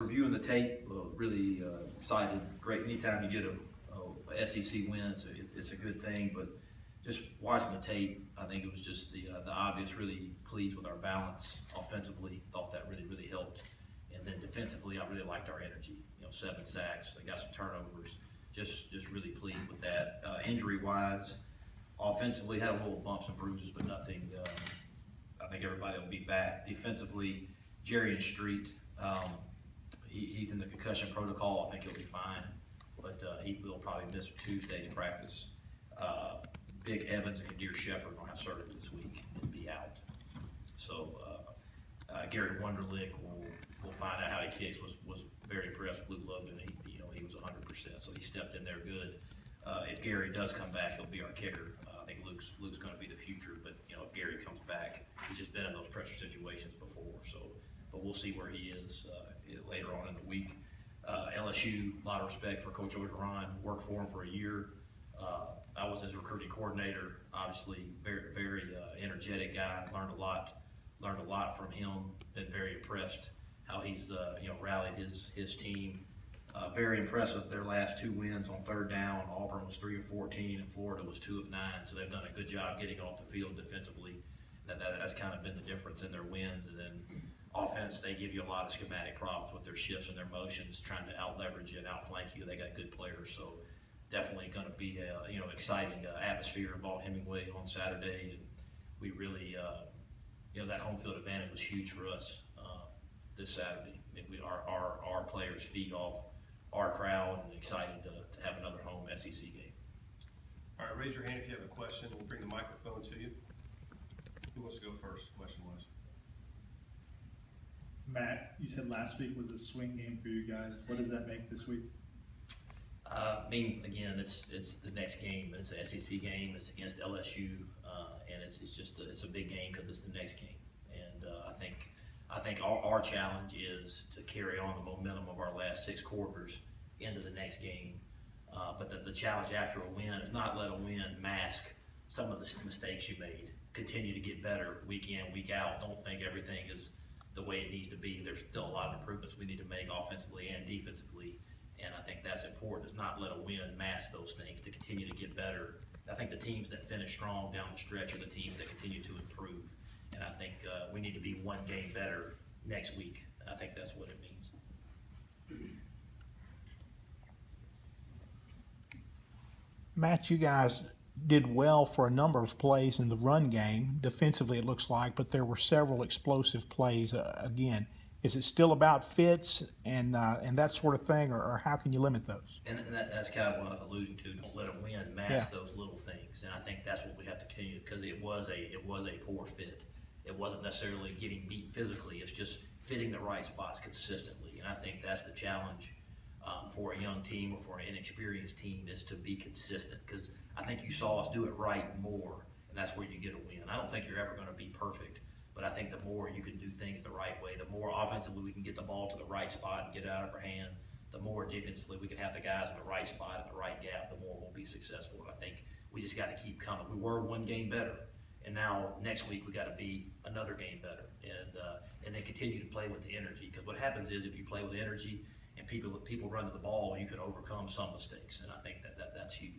Reviewing the tape, really excited. Great anytime you get a SEC win, it's a good thing. But just watching the tape, I think it was just the obvious. Really pleased with our balance offensively. Thought that really helped. And then defensively, I really liked our energy. 7 sacks. They got some turnovers. Just really pleased with that. Injury wise, offensively had a little bumps and bruises, but nothing. I think everybody will be back. Defensively, Jerry and Street. He's in the concussion protocol. I think he'll be fine, but he will probably miss Tuesday's practice. Big Evans and Kadir Shepard will have surgery this week and be out. So Gary Wunderlich will find out how he kicks. Was very impressed with Luke Logan. He was 100%, so he stepped in there good. If Gary does come back, he'll be our kicker. I think Luke's going to be the future, but if Gary comes back, he's just been in those pressure situations before. So, but we'll see where he is later on in the week. LSU, a lot of respect for Coach Orgeron. Worked for him for a year. I was his recruiting coordinator. Obviously, very energetic guy. Learned a lot from him. Been very impressed how he's rallied his team. Very impressive. Their last 2 wins on third down. Auburn was 3 of 14, and Florida was 2 of 9. So they've done a good job getting off the field defensively. That's kind of been the difference in their wins. And then offense, they give you a lot of schematic problems with their shifts and their motions, trying to out-leverage you and out-flank you. They got good players, so definitely going to be a exciting atmosphere in Vaught-Hemingway on Saturday. And we really, that home field advantage was huge for us this Saturday. Our players feed off our crowd, and excited to have another home SEC game. All right, raise your hand if you have a question. We'll bring the microphone to you. Who wants to go first? Question-wise. Matt, you said last week was a swing game for you guys. What does that make this week? Again, it's the next game. It's the SEC game. It's against LSU, and it's a big game because it's the next game. And I think our challenge is to carry on the momentum of our last 6 quarters into the next game. But the challenge after a win is not let a win mask some of the mistakes you made. Continue to get better week in, week out. Don't think everything is the way it needs to be. There's still a lot of improvements we need to make offensively and defensively. And I think that's important, is not let a win mask those things, to continue to get better. I think the teams that finish strong down the stretch are the teams that continue to improve. And I think we need to be 1 game better next week. I think that's what it means. Matt, you guys did well for a number of plays in the run game. Defensively, it looks like, but there were several explosive plays. Again, is it still about fits and that sort of thing, or how can you limit those? And that's kind of what I was alluding to. Don't let a win mask those little things. And I think that's what we have to continue, because it was a poor fit. It wasn't necessarily getting beat physically. It's just fitting the right spots consistently. And I think that's the challenge for a young team or for an inexperienced team, is to be consistent. Because I think you saw us do it right more, and that's where you get a win. I don't think you're ever going to be perfect, but I think the more you can do things the right way, the more offensively we can get the ball to the right spot and get it out of our hand, the more defensively we can have the guys in the right spot in the right gap, the more we'll be successful. And I think we just got to keep coming. We were 1 game better, and now next week we got to be another game better, and then continue to play with the energy. Because what happens is, if you play with energy and people run to the ball, you can overcome some mistakes, and I think that's huge.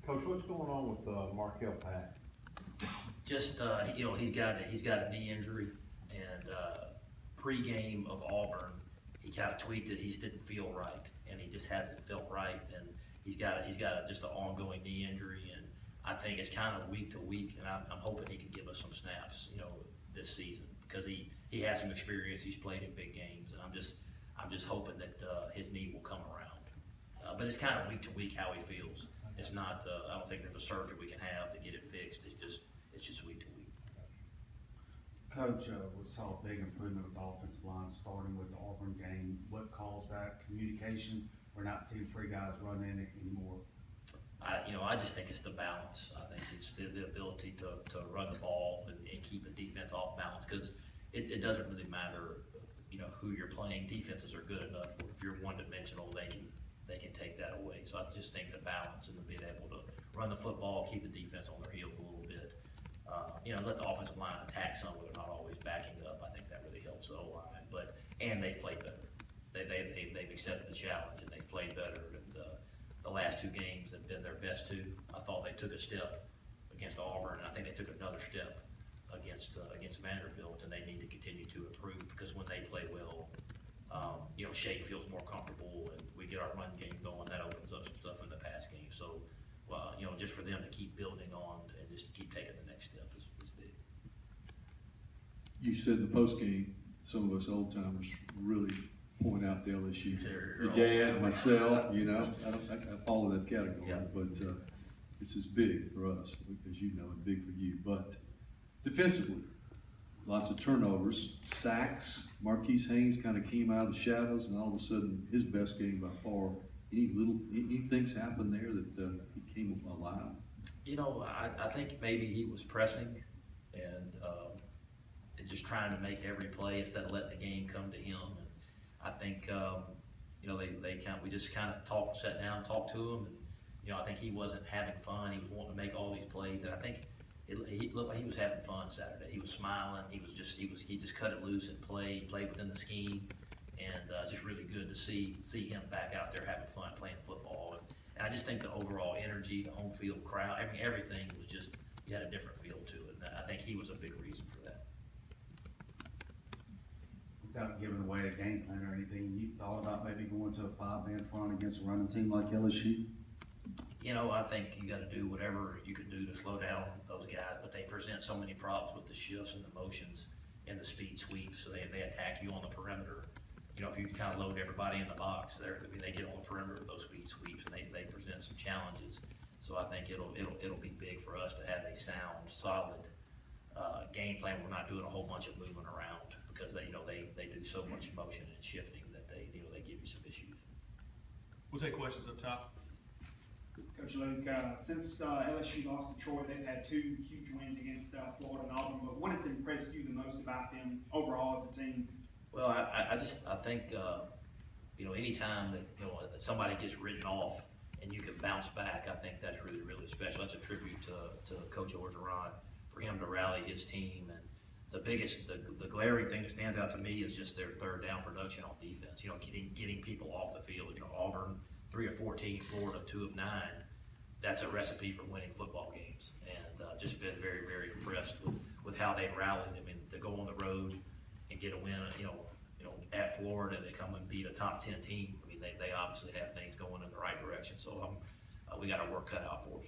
Coach, what's going on with Markel Pack? Just he's got a knee injury, and pre-game of Auburn, he kind of tweaked it. He just didn't feel right, and he just hasn't felt right, and he's got just an ongoing knee injury, and I think it's kind of week to week, and I'm hoping he can give us some snaps, this season, because he has some experience. He's played in big games, and I'm just hoping that his knee will come around. But it's kind of week to week how he feels. It's not. I don't think there's a surgery we can have to get it fixed. It's just week to week. Coach, we saw a big improvement with the offensive line starting with the Auburn game. What caused that? Communications? We're not seeing free guys run in it anymore. I just think it's the balance. I think it's the ability to run the ball and keep the defense off balance, because it doesn't really matter, who you're playing. Defenses are good enough. If you're one-dimensional, they can take that away. So I just think the balance and the being able to run the football, keep the defense on their heels a little bit, let the offensive line attack some where they're not always backing up. I think that really helps the O-line, and they've played better. They've accepted the challenge and they've played better. And the last 2 games have been their best 2. I thought they took a step against Auburn, and I think they took another step against Vanderbilt, and they need to continue to improve because when they play well, Shea feels more comfortable, and we get our run game going. That opens up some stuff in the pass game. So, just for them to keep building on and just keep taking the next step is big. You said in the postgame, some of us old timers really point out the LSU. They're Your old dad, timers. myself, I follow that category, Yeah. but this is big for us, as you know, and big for you. But defensively, lots of turnovers, sacks. Marquise Haynes kind of came out of the shadows, and all of a sudden, his best game by far. Any things happened there that he came alive? I think maybe he was pressing and just trying to make every play instead of letting the game come to him. And I think we just kind of sat down, and talked to him, and I think he wasn't having fun. He was wanting to make all these plays, and I think he looked like he was having fun Saturday. He was smiling. He just cut it loose and played within the scheme, and just really good to see him back out there having fun playing football. And I just think the overall energy, the home field crowd, everything was just, you had a different feel to it. And I think he was a big reason for that. Without giving away a game plan or anything, you thought about maybe going to a 5-man front against a running team like LSU? I think you gotta do whatever you can do to slow down those guys, but they present so many problems with the shifts and the motions and the speed sweeps, so they attack you on the perimeter. If you kind of load everybody in the box, they get on the perimeter with those speed sweeps, and they present some challenges. So I think it'll be big for us to have a sound, solid game plan. We're not doing a whole bunch of moving around because they do so much motion and shifting that they give you some issues. We'll take questions up top. Coach Luke, since LSU lost to Troy, they've had 2 huge wins against Florida and Auburn, but what has impressed you the most about them overall as a team? Well, I think anytime that somebody gets written off and you can bounce back, I think that's really, really special. That's a tribute to Coach Orgeron for him to rally his team. And the glaring thing that stands out to me is just their 3rd down production on defense. Getting people off the field. Auburn 3 of 14, Florida 2 of 9. That's a recipe for winning football games, and just been very, very impressed with how they rallied. I mean, to go on the road and get a win, at Florida, they come and beat a top 10 team. I mean, they obviously have things going in the right direction. So we got our work cut out for us.